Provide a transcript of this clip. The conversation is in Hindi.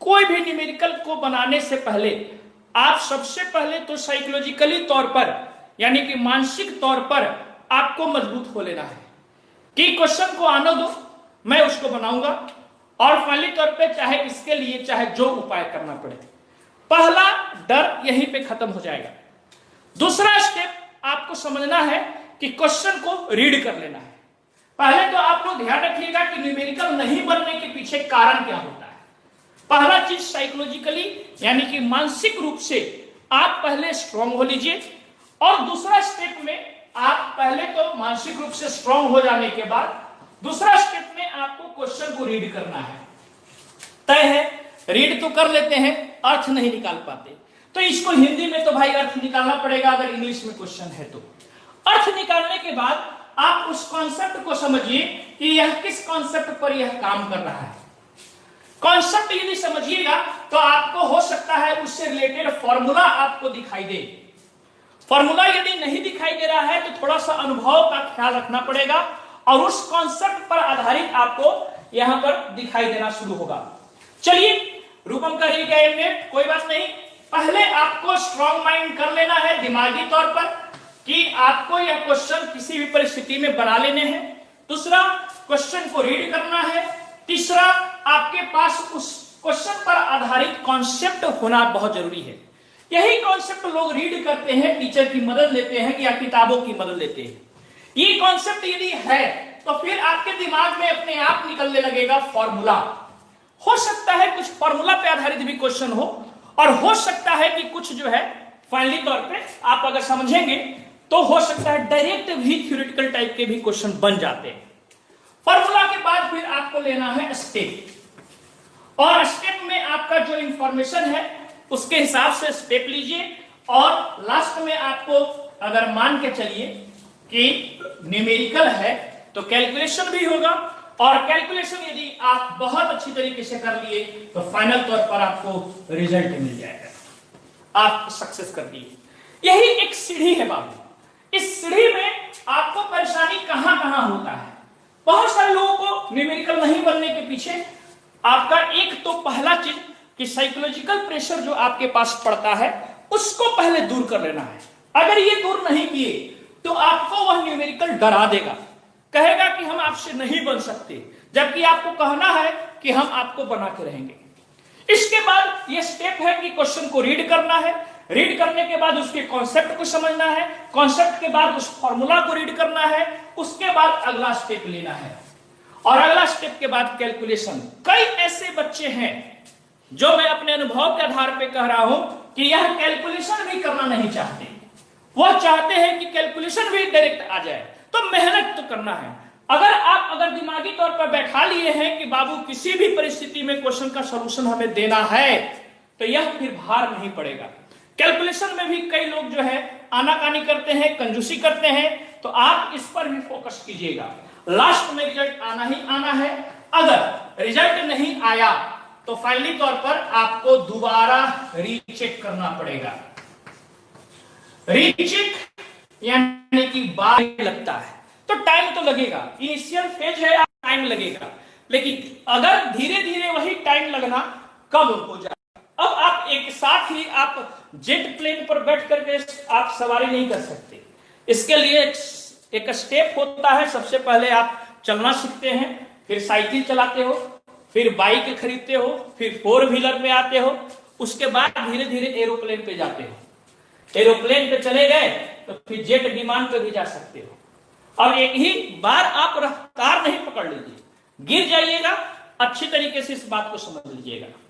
कोई भी न्यूमेरिकल को बनाने से पहले आप सबसे पहले तो साइकोलॉजिकली तौर पर यानी कि मानसिक तौर पर आपको मजबूत हो लेना है कि क्वेश्चन को आने दो, मैं उसको बनाऊंगा और फाइनली तौर पे चाहे इसके लिए चाहे जो उपाय करना पड़े। पहला डर यहीं पे खत्म हो जाएगा। दूसरा स्टेप आपको समझना है कि क्वेश्चन को रीड कर लेना है। पहले तो आप लोग ध्यान रखिएगा कि न्यूमेरिकल नहीं बनने के पीछे कारण क्या होता है। पहला चीज साइकोलॉजिकली यानी कि मानसिक रूप से आप पहले स्ट्रांग हो लीजिए और दूसरा स्टेप में आप पहले तो मानसिक रूप से स्ट्रांग हो जाने के बाद दूसरा स्टेप में आपको क्वेश्चन को रीड करना है। तय है, रीड तो कर लेते हैं, अर्थ नहीं निकाल पाते, तो इसको हिंदी में तो भाई अर्थ निकालना पड़ेगा। अगर इंग्लिश में क्वेश्चन है तो अर्थ निकालने के बाद आप उस कॉन्सेप्ट को समझिए कि यह किस कॉन्सेप्ट पर यह काम कर रहा है। कॉन्सेप्ट यदि समझिएगा तो आपको हो सकता है उससे रिलेटेड फॉर्मूला आपको दिखाई दे। फॉर्मूला यदि नहीं दिखाई दे रहा है तो थोड़ा सा अनुभव का ख्याल रखना पड़ेगा और उस कॉन्सेप्ट पर आधारित आपको यहां पर दिखाई देना शुरू होगा। चलिए रूपम का रीगैमेंट, कोई बात नहीं, पहले आपको स्ट्रॉन्ग माइंड कर लेना है दिमागी तौर पर कि आपको यह क्वेश्चन किसी भी परिस्थिति में बना लेने हैं। दूसरा, क्वेश्चन को रीड करना है। तीसरा, आपके पास उस क्वेश्चन पर आधारित कॉन्सेप्ट होना बहुत जरूरी है। यही कॉन्सेप्ट लोग रीड करते हैं, टीचर की मदद लेते हैं या किताबों की मदद लेते हैं। ये कॉन्सेप्ट यदि है तो फिर आपके दिमाग में अपने आप निकलने लगेगा फॉर्मूला। हो सकता है कुछ फॉर्मूला पे आधारित भी क्वेश्चन हो और हो सकता है कि कुछ जो है फाइनली तौर पे आप अगर समझेंगे तो हो सकता है डायरेक्ट भी थ्योरेटिकल टाइप के भी क्वेश्चन बन जाते हैं। फॉर्मूला के बाद फिर आपको लेना है स्टेप और स्टेप में आपका जो इंफॉर्मेशन है उसके हिसाब से स्टेप लीजिए और लास्ट में आपको अगर मान के चलिए कि न्यूमेरिकल है तो कैलकुलेशन भी होगा और कैलकुलेशन यदि आप बहुत अच्छी तरीके से कर लिए तो फाइनल तौर पर आपको रिजल्ट मिल जाएगा, आप सक्सेस कर दिए। यही एक सीढ़ी है बाबू। इस सीढ़ी में आपको परेशानी कहां कहां होता है। बहुत सारे लोगों को न्यूमेरिकल नहीं बनने के पीछे आपका एक तो पहला चीज कि साइकोलॉजिकल प्रेशर जो आपके पास पड़ता है उसको पहले दूर कर लेना है। अगर ये दूर नहीं किए तो आपको वह न्यूमेरिकल डरा देगा, कहेगा कि हम आपसे नहीं बन सकते, जबकि आपको कहना है कि हम आपको बना के रहेंगे। इसके बाद यह स्टेप है कि क्वेश्चन को रीड करना है। रीड करने के बाद उसके कॉन्सेप्ट को समझना है। कॉन्सेप्ट के बाद उस फॉर्मूला को रीड करना है। उसके बाद अगला स्टेप लेना है और अगला स्टेप के बाद कैलकुलेशन। कई ऐसे बच्चे हैं जो मैं अपने अनुभव के आधार पर कह रहा हूं कि यह कैलकुलेशन भी करना नहीं चाहते। वह चाहते हैं कि कैलकुलेशन भी डायरेक्ट आ जाए, तो मेहनत तो करना है। अगर दिमागी तौर पर बैठा लिए हैं कि बाबू किसी भी परिस्थिति में क्वेश्चन का सॉल्यूशन हमें देना है तो यह फिर भार नहीं पड़ेगा। कैलकुलेशन में भी कई लोग जो है आनाकानी करते हैं, कंजूसी करते हैं, तो आप इस पर भी फोकस कीजिएगा। लास्ट में रिजल्ट आना ही आना है। अगर रिजल्ट नहीं आया तो फाइनली तौर पर आपको दोबारा रीचेक करना पड़ेगा। रीचेक यानी कि बार लगता है तो टाइम तो लगेगा, इनिशियल फेज है, टाइम लगेगा, लेकिन अगर धीरे धीरे वही टाइम लगना कब हो जाए। अब आप एक साथ ही आप जेट प्लेन पर बैठ करके आप सवारी नहीं कर सकते। इसके लिए एक स्टेप होता है। सबसे पहले आप चलना सीखते हैं, फिर साइकिल चलाते हो, फिर बाइक खरीदते हो, फिर 4 व्हीलर पे आते हो, उसके बाद धीरे धीरे एरोप्लेन पे जाते हो। एरोप्लेन पे चले गए तो फिर जेट विमान पे भी जा सकते हो। अब एक ही बार आप रफ्तार नहीं पकड़ लीजिए, गिर जाइएगा। अच्छी तरीके से इस बात को समझ लीजिएगा।